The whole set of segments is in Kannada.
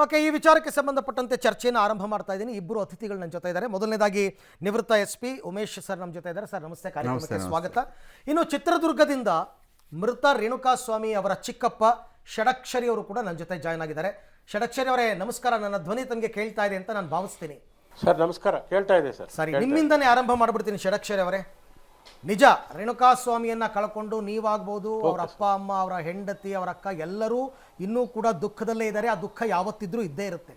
ಓಕೆ, ಈ ವಿಚಾರಕ್ಕೆ ಸಂಬಂಧಪಟ್ಟಂತೆ ಚರ್ಚೆಯನ್ನು ಆರಂಭ ಮಾಡ್ತಾ ಇದ್ದೀನಿ. ಇಬ್ಬರು ಅತಿಥಿಗಳು ನನ್ನ ಜೊತೆ ಇದ್ದಾರೆ. ಮೊದಲನೇದಾಗಿ ನಿವೃತ್ತ SP ಉಮೇಶ್ ಸರ್ ನಮ್ಮ ಜೊತೆ ಇದ್ದಾರೆ. ಸರ್ ನಮಸ್ತೆ, ಕಾರ್ಯಕ್ರಮಕ್ಕೆ ಸ್ವಾಗತ. ಇನ್ನು ಚಿತ್ರದುರ್ಗದಿಂದ ಮೃತ ರೇಣುಕಾಸ್ವಾಮಿ ಅವರ ಚಿಕ್ಕಪ್ಪ ಷಡಕ್ಷರಿ ಅವರು ಕೂಡ ನನ್ನ ಜೊತೆ ಜಾಯ್ನ್ ಆಗಿದ್ದಾರೆ. ಷಡಕ್ಷರಿ ಅವರೇ ನಮಸ್ಕಾರ. ನನ್ನ ಧ್ವನಿ ತಮಗೆ ಕೇಳ್ತಾ ಇದೆ ಅಂತ ನಾನು ಭಾವಿಸ್ತೀನಿ. ಸರ್ ನಮಸ್ಕಾರ, ಕೇಳ್ತಾ ಇದೆ ಸರ್. ಸರಿ, ನಿಮ್ಮಿಂದನೇ ಆರಂಭ ಮಾಡ್ಬಿಡ್ತೀನಿ. ಷಡಕ್ಷರಿ ಅವರೇ, ನಿಜ ರೇಣುಕಾಸ್ವಾಮಿಯನ್ನ ಕಳ್ಕೊಂಡು ನೀವಾಗ್ಬೋದು, ಅವರ ಅಪ್ಪ ಅಮ್ಮ, ಅವರ ಹೆಂಡತಿ, ಅವರ ಅಕ್ಕ ಎಲ್ಲರೂ ಇನ್ನೂ ಕೂಡ ದುಃಖದಲ್ಲೇ ಇದ್ದಾರೆ. ಆ ದುಃಖ ಯಾವತ್ತಿದ್ರೂ ಇದ್ದೇ ಇರುತ್ತೆ.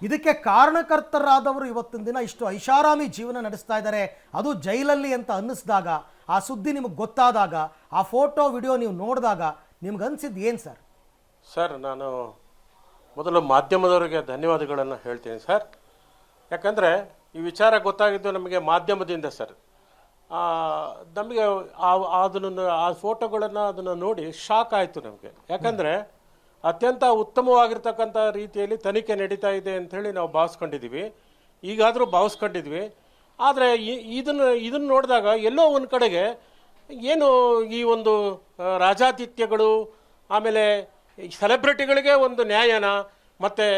ಇದಕ್ಕೆ ಕಾರಣಕರ್ತರಾದವರು ಇವತ್ತಿನ ದಿನ ಇಷ್ಟು ಐಷಾರಾಮಿ ಜೀವನ ನಡೆಸ್ತಾ ಇದ್ದಾರೆ, ಅದು ಜೈಲಲ್ಲಿ ಅಂತ ಅನ್ನಿಸಿದಾಗ, ಆ ಸುದ್ದಿ ನಿಮಗೆ ಗೊತ್ತಾದಾಗ, ಆ ಫೋಟೋ ವಿಡಿಯೋ ನೀವು ನೋಡಿದಾಗ ನಿಮ್ಗೆ ಅನ್ಸಿದ್ದು ಏನು ಸರ್? ಸರ್, ನಾನು ಮೊದಲು ಮಾಧ್ಯಮದವರಿಗೆ ಧನ್ಯವಾದಗಳನ್ನು ಹೇಳ್ತೀನಿ ಸರ್. ಯಾಕಂದರೆ ಈ ವಿಚಾರ ಗೊತ್ತಾಗಿದ್ದು ನಮಗೆ ಮಾಧ್ಯಮದಿಂದ ಸರ್. ನಮಗೆ ಅದನ್ನು ಆ ಫೋಟೋಗಳನ್ನು ಅದನ್ನು ನೋಡಿ ಶಾಕ್ ಆಯಿತು ನಮಗೆ. ಯಾಕಂದರೆ ಅತ್ಯಂತ ಉತ್ತಮವಾಗಿರ್ತಕ್ಕಂಥ ರೀತಿಯಲ್ಲಿ ತನಿಖೆ ನಡೀತಾ ಇದೆ ಅಂಥೇಳಿ ನಾವು ಭಾವಿಸ್ಕೊಂಡಿದ್ದೀವಿ, ಈಗಾದರೂ ಭಾವಿಸ್ಕೊಂಡಿದ್ವಿ. ಆದರೆ ಇದನ್ನು ನೋಡಿದಾಗ ಎಲ್ಲೋ ಒಂದು ಕಡೆಗೆ ಏನು ಈ ಒಂದು ರಾಜಾತಿಥ್ಯಗಳು, ಆಮೇಲೆ ಸೆಲೆಬ್ರಿಟಿಗಳಿಗೆ ಒಂದು ನ್ಯಾಯನ, ಮತ್ತು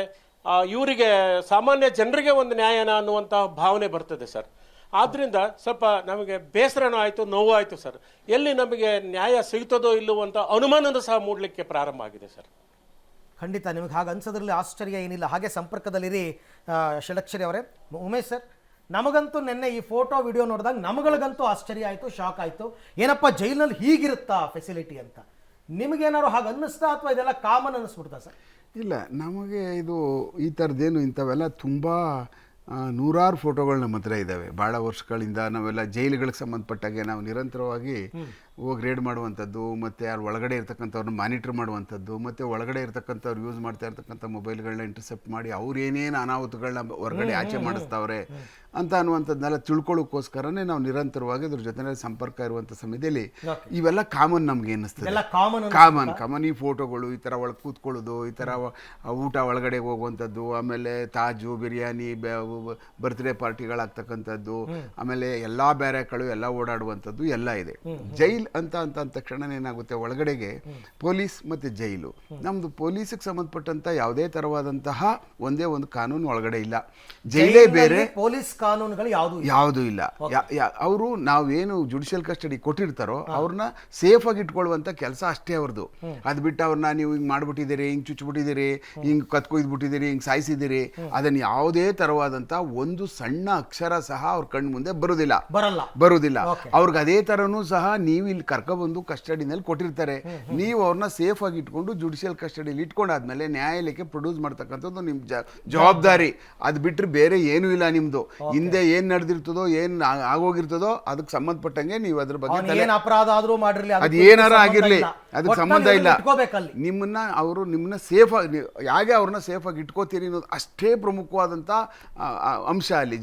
ಇವರಿಗೆ ಸಾಮಾನ್ಯ ಜನರಿಗೆ ಒಂದು ನ್ಯಾಯನ ಅನ್ನುವಂಥ ಭಾವನೆ ಬರ್ತದೆ ಸರ್. ಆದ್ದರಿಂದ ಸ್ವಲ್ಪ ನಮಗೆ ಬೇಸರನೂ ಆಯಿತು, ನೋವು ಆಯಿತು ಸರ್. ಎಲ್ಲಿ ನಮಗೆ ನ್ಯಾಯ ಸಿಗ್ತದೋ ಇಲ್ಲವೋ ಅಂತ ಅನುಮಾನನೂ ಸಹ ಮೂಡಲಿಕ್ಕೆ ಪ್ರಾರಂಭ ಆಗಿದೆ ಸರ್. ಖಂಡಿತ ನಿಮಗೆ ಹಾಗೆ ಅನ್ಸೋದ್ರಲ್ಲಿ ಆಶ್ಚರ್ಯ ಏನಿಲ್ಲ. ಹಾಗೆ ಸಂಪರ್ಕದಲ್ಲಿರಿ ಷಡಕ್ಷರಿ ಅವರೇ. ಉಮೇಶ್ ಸರ್, ನಮಗಂತೂ ನಿನ್ನೆ ಈ ಫೋಟೋ ವಿಡಿಯೋ ನೋಡಿದಾಗ ನಮಗಳಿಗಂತೂ ಆಶ್ಚರ್ಯ ಆಯಿತು, ಶಾಕ್ ಆಯಿತು. ಏನಪ್ಪ ಜೈಲಿನಲ್ಲಿ ಹೀಗಿರುತ್ತಾ ಫೆಸಿಲಿಟಿ ಅಂತ. ನಿಮಗೇನಾದ್ರು ಹಾಗೆ ಅನ್ನಿಸ್ತಾ ಅಥವಾ ಇದೆಲ್ಲ ಕಾಮನ್ ಅನ್ನಿಸ್ಬಿಡ್ತಾ ಸರ್? ಇಲ್ಲ, ನಮಗೆ ಇದು ಈ ಥರದ್ದೇನು ಇಂಥವೆಲ್ಲ ತುಂಬ ನೂರಾರು ಫೋಟೋಗಳು ನಮ್ಮ ಹತ್ರ ಇದ್ದಾವೆ. ಭಾಳ ವರ್ಷಗಳಿಂದ ನಾವೆಲ್ಲ ಜೈಲುಗಳಿಗೆ ಸಂಬಂಧಪಟ್ಟಾಗೆ ನಾವು ನಿರಂತರವಾಗಿ ಹೋಗಿ ರೇಡ್ ಮಾಡುವಂಥದ್ದು, ಮತ್ತು ಯಾರು ಒಳಗಡೆ ಇರ್ತಕ್ಕಂಥವ್ರನ್ನ ಮಾನಿಟ್ರ್ ಮಾಡುವಂಥದ್ದು, ಮತ್ತು ಒಳಗಡೆ ಇರ್ತಕ್ಕಂಥವ್ರು ಯೂಸ್ ಮಾಡ್ತಾ ಇರ್ತಕ್ಕಂಥ ಮೊಬೈಲ್ಗಳನ್ನ ಇಂಟರ್ಸೆಪ್ಟ್ ಮಾಡಿ ಅವ್ರು ಏನೇನು ಅನಾಹುತಗಳನ್ನ ಹೊರಗಡೆ ಆಚೆ ಮಾಡಿಸ್ತಾವ್ರೆ ಅಂತ ಅನ್ನುವಂಥದ್ದನ್ನೆಲ್ಲ ತಿಳ್ಕೊಳ್ಳೋಕ್ಕೋಸ್ಕರನೇ ನಾವು ನಿರಂತರವಾಗಿ ಅದ್ರ ಜೊತೆ ಸಂಪರ್ಕ ಇರುವಂಥ ಸಮಯದಲ್ಲಿ ಇವೆಲ್ಲ ಕಾಮನ್ ನಮ್ಗೆ ಅನ್ನಿಸ್ತದೆ. ಕಾಮನ್ ಈ ಫೋಟೋಗಳು, ಈ ಥರ ಒಳಗೆ ಕೂತ್ಕೊಳ್ಳೋದು, ಈ ಥರ ಊಟ ಒಳಗಡೆ ಹೋಗುವಂಥದ್ದು, ಆಮೇಲೆ ತಾಜು, ಬಿರಿಯಾನಿ, ಬರ್ತ್ಡೇ ಪಾರ್ಟಿಗಳಾಗ್ತಕ್ಕಂಥದ್ದು, ಆಮೇಲೆ ಎಲ್ಲ ಬ್ಯಾರಕ್ಗಳು ಎಲ್ಲ ಓಡಾಡುವಂಥದ್ದು ಎಲ್ಲ ಇದೆ. ಜೈಲ್ ಅಂತ ಅಂದ ತಕ್ಷಣ ಏನಾಗುತ್ತೆ, ಒಳಗಡೆಗೆ ಪೊಲೀಸ್ ಮತ್ತು ಜೈಲು. ನಮ್ಮದು ಪೊಲೀಸಿಗೆ ಸಂಬಂಧಪಟ್ಟಂಥ ಯಾವುದೇ ಥರವಾದಂತಹ ಒಂದೇ ಒಂದು ಕಾನೂನು ಒಳಗಡೆ ಇಲ್ಲ. ಜೈಲೇ ಬೇರೆ, ಪೊಲೀಸ್ ಕಾನೂನುಗಳು ಯಾವುದೂ ಇಲ್ಲ. ಅವರು ನಾವೇನು ಜುಡಿಷಿಯಲ್ ಕಸ್ಟಡಿ ಕೊಟ್ಟಿರ್ತಾರೋ ಅವ್ರನ್ನ ಸೇಫ್ ಆಗಿ ಇಟ್ಕೊಳ್ಳುವಂಥ ಕೆಲಸ ಅಷ್ಟೇ ಅವ್ರದ್ದು. ಅದು ಬಿಟ್ಟು ಅವ್ರನ್ನ ನೀವು ಹಿಂಗೆ ಮಾಡ್ಬಿಟ್ಟಿದ್ದೀರಿ, ಹಿಂಗೆ ಚುಚ್ಚಿಬಿಟ್ಟಿದ್ದೀರಿ, ಹಿಂಗೆ ಕತ್ಕೊಯ್ದುಬಿಟ್ಟಿದ್ದೀರಿ, ಹಿಂಗೆ ಸಾಯಿಸಿದ್ದೀರಿ, ಅದನ್ನು ಯಾವುದೇ ಥರವಾದಂಥ ಒಂದು ಸಣ್ಣ ಅಕ್ಷರ ಸಹ ಅವ್ರ ಕಣ್ಣು ಮುಂದೆ ಬರುವುದಿಲ್ಲ. ಅವ್ರಿಗೆ ಅದೇ ಥರನೂ ಸಹ ನೀವು ಇಲ್ಲಿ ಕರ್ಕೊಬಂದು ಕಸ್ಟಡಿನಲ್ಲಿ ಕೊಟ್ಟಿರ್ತಾರೆ. ನೀವು ಅವ್ರನ್ನ ಸೇಫ್ ಆಗಿ ಇಟ್ಕೊಂಡು ಜುಡಿಷಿಯಲ್ ಕಸ್ಟಡಿಯಲ್ಲಿ ಇಟ್ಕೊಂಡಾದ್ಮೇಲೆ ನ್ಯಾಯಾಲಯಕ್ಕೆ ಪ್ರೊಡ್ಯೂಸ್ ಮಾಡ್ತಕ್ಕಂಥದ್ದು ನಿಮ್ಮ ಜವಾಬ್ದಾರಿ. ಅದು ಬಿಟ್ಟರೆ ಬೇರೆ ಏನೂ ಇಲ್ಲ ನಿಮ್ಮದು. ಹಿಂದೆ ಏನು ನಡೆದಿರ್ತದೋ, ಏನು ಆಗೋಗಿರ್ತದೋ ಅದಕ್ಕೆ ಸಂಬಂಧಪಟ್ಟಂಗೆ ನೀವು ಅದ್ರ ಬಗ್ಗೆ ಅಪರಾಧ ಆದ್ರೂ ಮಾಡಿರಲಿ, ಅದು ಏನಾರ ಆಗಿರಲಿ, ಅದಕ್ಕೆ ಸಂಬಂಧ ಇಲ್ಲ. ನಿಮ್ಮನ್ನ ಸೇಫ್ ಆಗಿ ಹೇಗೆ ಅವ್ರನ್ನ ಸೇಫ್ ಆಗಿ ಇಟ್ಕೋತೀರಿ ಅನ್ನೋದು ಅಷ್ಟೇ ಪ್ರಮುಖವಾದಂಥ ಅಂಶ ಅಲ್ಲಿ.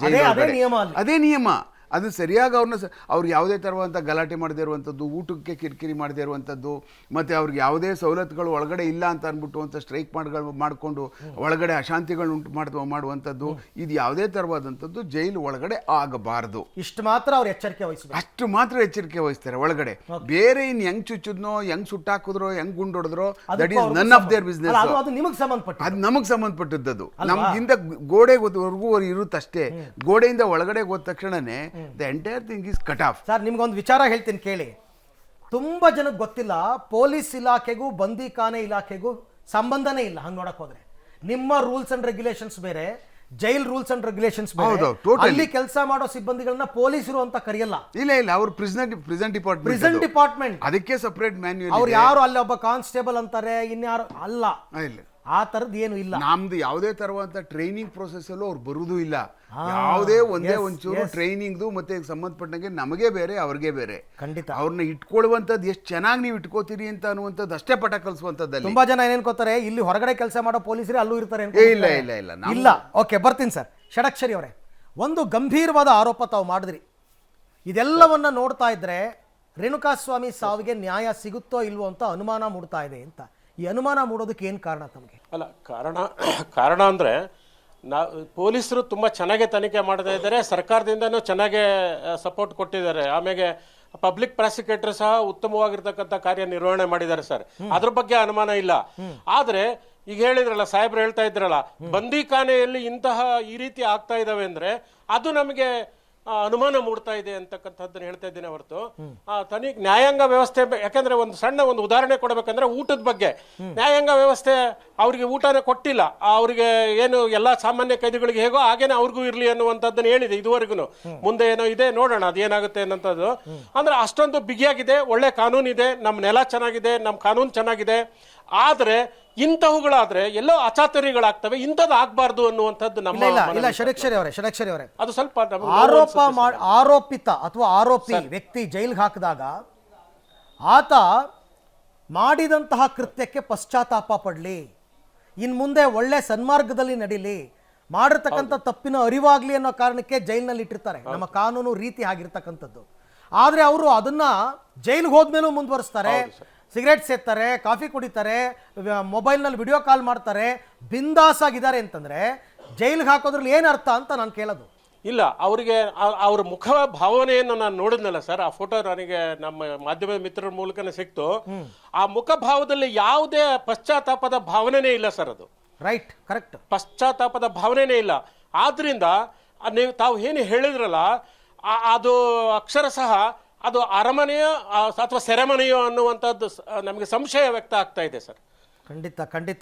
ಅದೇ ನಿಯಮ. ಅದು ಸರಿಯಾಗಿ ಅವ್ರಿಗೆ ಯಾವುದೇ ಥರವಾದಂಥ ಗಲಾಟೆ ಮಾಡದೇ ಇರುವಂಥದ್ದು, ಊಟಕ್ಕೆ ಕಿರಿಕಿರಿ ಮಾಡದೇ ಇರುವಂಥದ್ದು, ಮತ್ತು ಅವ್ರಿಗೆ ಯಾವುದೇ ಸವಲತ್ತುಗಳು ಒಳಗಡೆ ಇಲ್ಲ ಅಂತ ಅಂದ್ಬಿಟ್ಟು ಅಂತ ಸ್ಟ್ರೈಕ್ ಮಾಡಿಕೊಂಡು ಒಳಗಡೆ ಅಶಾಂತಿಗಳು ಉಂಟು ಮಾಡುವಂಥದ್ದು, ಇದು ಯಾವುದೇ ಥರವಾದಂಥದ್ದು ಜೈಲು ಒಳಗಡೆ ಆಗಬಾರದು. ಇಷ್ಟು ಮಾತ್ರ ಅವ್ರು ಎಚ್ಚರಿಕೆ ವಹಿಸ್ತಾರೆ. ಅಷ್ಟು ಮಾತ್ರ ಎಚ್ಚರಿಕೆ ವಹಿಸ್ತಾರೆ ಒಳಗಡೆ. ಬೇರೆ ಇನ್ನು ಹೆಂಗ್ ಚುಚ್ಚಿದ್ನೋ, ಹೆಂಗ್ ಸುಟ್ಟಾಕಿದ್ರೋ, ಹೆಂಗ್ ಗುಂಡೊಡೆದ್ರೋ, that is none of their business. ಅದು ನಮಗೆ ಸಂಬಂಧಪಟ್ಟದ್ದು. ನಮ್ಗಿಂತ ಗೋಡೆವರೆಗೂ ಇರುತ್ತಷ್ಟೇ. ಗೋಡೆಯಿಂದ ಒಳಗಡೆ ಹೋದ ತಕ್ಷಣನೇ the entire thing is cut off. Sir, ನಿಮ್ಗೊಂದು ವಿಚಾರ ಹೇಳ್ತೀನಿ ಕೇಳಿ. ತುಂಬಾ ಜನಕ್ಕೆ ಗೊತ್ತಿಲ್ಲ, ಪೊಲೀಸ್ ಇಲಾಖೆಗೂ ಬಂದಿಖಾನೆ ಇಲಾಖೆಗೂ ಸಂಬಂಧನೇ ಇಲ್ಲ. ಹಂಗೆ ನೋಡಕ್ ಹೋದ್ರೆ ನಿಮ್ಮ ರೂಲ್ಸ್ ಅಂಡ್ ರೆಗ್ಯುಲೇಷನ್ಸ್ ಬೇರೆ, ಜೈಲ್ ರೂಲ್ಸ್ ಅಂಡ್ ರೆಗ್ಯುಲೇಷನ್ಸ್ ಬೇರೆ. ಅಲ್ಲಿ ಕೆಲಸ ಮಾಡೋ ಸಿಬ್ಬಂದಿಗಳನ್ನ ಪೊಲೀಸರು ಅಂತ ಕರೆಯಲ್ಲ. ಇಲ್ಲ, ಅವರು ಪ್ರಿಸನ್ ಡಿಪಾರ್ಟ್ಮೆಂಟ್, ಅದಕ್ಕೆ ಸಪರೇಟ್ ಮ್ಯಾನ್ಯುಯಲ್. ಅವ್ರು ಯಾರು ಅಲ್ಲಿ ಒಬ್ಬ ಕಾನ್ಸ್ಟೇಬಲ್ ಅಂತಾರೆ, ಇನ್ಯಾರು ಅಲ್ಲ. ಆ ತರದ್ದು ಏನು ಇಲ್ಲ. ನಮ್ದು ಯಾವುದೇ ತರವಾದ ಟ್ರೈನಿಂಗ್ ಪ್ರೊಸೆಸ್ ಅಲ್ಲೂ ಅವ್ರು ಬರುವುದೂ ಇಲ್ಲ. ಯಾವುದೇ ಒಂಚೂರು ಟ್ರೈನಿಂಗ್ದು ಮತ್ತೆ ಸಂಬಂಧಪಟ್ಟಂಗೆ ನಮಗೆ ಬೇರೆ, ಅವ್ರಿಗೆ ಬೇರೆ. ಖಂಡಿತ ಅವ್ರನ್ನ ಇಟ್ಕೊಳ್ಳುವಂಥದ್ದು ಎಷ್ಟು ಚೆನ್ನಾಗಿ ನೀವು ಇಟ್ಕೋತೀರಿ ಅಂತ ಅನ್ನುವಂಥದ್ದು ಅಷ್ಟೇ ಪಟ ಕಲಿಸುವಂಥದ್ದಲ್ಲಿ. ತುಂಬಾ ಜನ ಏನೇನ್ಕೋತಾರೆ, ಇಲ್ಲಿ ಹೊರಗಡೆ ಕೆಲಸ ಮಾಡೋ ಪೊಲೀಸರೇ ಅಲ್ಲೂ ಇರ್ತಾರೆ. ಇಲ್ಲ. ಓಕೆ, ಬರ್ತೀನಿ ಸರ್. ಷಡಕ್ಷರಿ ಅವರೇ, ಒಂದು ಗಂಭೀರವಾದ ಆರೋಪ ತಾವು ಮಾಡಿದ್ರಿ. ಇದೆಲ್ಲವನ್ನ ನೋಡ್ತಾ ಇದ್ರೆ ರೇಣುಕಾಸ್ವಾಮಿ ಸಾವಿಗೆ ನ್ಯಾಯ ಸಿಗುತ್ತೋ ಇಲ್ವೋ ಅಂತ ಅನುಮಾನ ಮೂಡ್ತಾ ಇದೆ ಅಂತ. ಈ ಅನುಮಾನ ಮೂಡೋದಕ್ಕೆ ಏನು ಕಾರಣ ತಮಗೆ? ಅಲ್ಲ, ಕಾರಣ ಅಂದರೆ ಪೊಲೀಸರು ತುಂಬ ಚೆನ್ನಾಗಿ ತನಿಖೆ ಮಾಡ್ತಾ ಇದ್ದಾರೆ, ಸರ್ಕಾರದಿಂದನೂ ಚೆನ್ನಾಗೇ ಸಪೋರ್ಟ್ ಕೊಟ್ಟಿದ್ದಾರೆ. ಆಮೇಲೆ ಪಬ್ಲಿಕ್ ಪ್ರಾಸಿಕ್ಯೂಟರ್ ಸಹ ಉತ್ತಮವಾಗಿರ್ತಕ್ಕಂಥ ಕಾರ್ಯನಿರ್ವಹಣೆ ಮಾಡಿದ್ದಾರೆ ಸರ್, ಅದ್ರ ಬಗ್ಗೆ ಅನುಮಾನ ಇಲ್ಲ. ಆದರೆ ಈಗ ಹೇಳಿದ್ರಲ್ಲ, ಸಾಹೇಬ್ರು ಹೇಳ್ತಾ ಇದ್ರಲ್ಲ, ಬಂದಿಖಾನೆಯಲ್ಲಿ ಇಂತಹ ಈ ರೀತಿ ಆಗ್ತಾ ಇದಾವೆ ಅಂದ್ರೆ ಅದು ನಮಗೆ ಅನುಮಾನ ಮೂಡ್ತಾ ಇದೆ ಅಂತಕ್ಕಂಥದ್ದನ್ನ ಹೇಳ್ತಾ ಇದ್ದೇನೆ ಹೊರತು ತನಿಖೆ ನ್ಯಾಯಾಂಗ ವ್ಯವಸ್ಥೆ ಯಾಕಂದ್ರೆ ಒಂದು ಉದಾಹರಣೆ ಕೊಡಬೇಕಂದ್ರೆ ಊಟದ ಬಗ್ಗೆ ನ್ಯಾಯಾಂಗ ವ್ಯವಸ್ಥೆ ಅವರಿಗೆ ಊಟನೇ ಕೊಟ್ಟಿಲ್ಲ, ಅವರಿಗೆ ಏನು ಎಲ್ಲಾ ಸಾಮಾನ್ಯ ಕೈದಿಗಳಿಗೆ ಹೇಗೋ ಹಾಗೇನೆ ಅವ್ರಿಗೂ ಇರ್ಲಿ ಅನ್ನುವಂಥದ್ದನ್ನ ಹೇಳಿದೆ ಇದುವರೆಗೂ. ಮುಂದೆ ಏನೋ ಇದೆ, ನೋಡೋಣ ಅದೇನಾಗುತ್ತೆ ಅನ್ನೋಂಥದ್ದು. ಅಂದ್ರೆ ಅಷ್ಟೊಂದು ಬಿಗಿಯಾಗಿದೆ, ಒಳ್ಳೆ ಕಾನೂನು ಇದೆ, ನಮ್ಮ ನೆಲ ಚೆನ್ನಾಗಿದೆ, ನಮ್ಮ ಕಾನೂನು ಚೆನ್ನಾಗಿದೆ. ಆದ್ರೆ ಇಂತಹವುಗಳಾದ್ರೆ ಎಲ್ಲೋ ಅಚಾತುರ್ಯಗಳಾಗ್ತವೆ, ಇಂಥದ್ದು ಆಗ್ಬಾರ್ದು ಅನ್ನುವಂಥದ್ದು ನಮ್ಮ ಇಲ್ಲ ಷಡಕ್ಷರಿ ಅವರೇ ಅದು ಸ್ವಲ್ಪ ಆರೋಪಿತ ಅಥವಾ ಆರೋಪಿ ವ್ಯಕ್ತಿ ಜೈಲ್ಗೆ ಹಾಕಿದಾಗ ಆತ ಮಾಡಿದಂತಹ ಕೃತ್ಯಕ್ಕೆ ಪಶ್ಚಾತ್ತಾಪ ಪಡಲಿ, ಇನ್ ಮುಂದೆ ಒಳ್ಳೆ ಸನ್ಮಾರ್ಗದಲ್ಲಿ ನಡೀಲಿ, ಮಾಡಿರ್ತಕ್ಕಂಥ ತಪ್ಪಿನ ಅರಿವಾಗ್ಲಿ ಅನ್ನೋ ಕಾರಣಕ್ಕೆ ಜೈಲಿನಲ್ಲಿ ಇಟ್ಟಿರ್ತಾರೆ. ನಮ್ಮ ಕಾನೂನು ರೀತಿ ಆಗಿರ್ತಕ್ಕಂಥದ್ದು. ಆದ್ರೆ ಅವರು ಅದನ್ನ ಜೈಲ್ಗೆ ಹೋದ್ಮೇಲೂ ಮುಂದುವರಿಸ್ತಾರೆ, ಸಿಗರೇಟ್ ಸೇರ್ತಾರೆ, ಕಾಫಿ ಕುಡಿತಾರೆ, ಮೊಬೈಲ್ನಲ್ಲಿ ವಿಡಿಯೋ ಕಾಲ್ ಮಾಡ್ತಾರೆ, ಬಿಂದಾಸ್ ಆಗಿದ್ದಾರೆ ಅಂತಂದ್ರೆ ಜೈಲ್ಗೆ ಹಾಕೋದ್ರಲ್ಲಿ ಏನು ಅರ್ಥ ಅಂತ ನಾನು ಕೇಳೋದು. ಇಲ್ಲ, ಅವರಿಗೆ ಅವ್ರ ಮುಖ ಭಾವನೆಯನ್ನು ನಾನು ನೋಡಿದ್ನಲ್ಲ ಸರ್, ಆ ಫೋಟೋ ನನಗೆ ನಮ್ಮ ಮಾಧ್ಯಮದ ಮಿತ್ರರ ಮೂಲಕನೇ ಸಿಕ್ತು. ಆ ಮುಖ ಭಾವದಲ್ಲಿ ಯಾವುದೇ ಪಶ್ಚಾತ್ತಾಪದ ಭಾವನೆನೇ ಇಲ್ಲ ಸರ್. ಅದು ರೈಟ್, ಕರೆಕ್ಟ್, ಪಶ್ಚಾತ್ತಾಪದ ಭಾವನೆನೇ ಇಲ್ಲ. ಆದ್ರಿಂದ ನೀವು ತಾವು ಏನು ಹೇಳಿದ್ರಲ್ಲ, ಅದು ಅಕ್ಷರಶಃ ಅದು ಅರಮನೆಯೋ ಅಥವಾ ಸೆರೆಮನೆಯೋ ಅನ್ನುವಂಥದ್ದು ನಮಗೆ ಸಂಶಯ ವ್ಯಕ್ತ ಆಗ್ತಾ ಇದೆ ಸರ್. ಖಂಡಿತ ಖಂಡಿತ.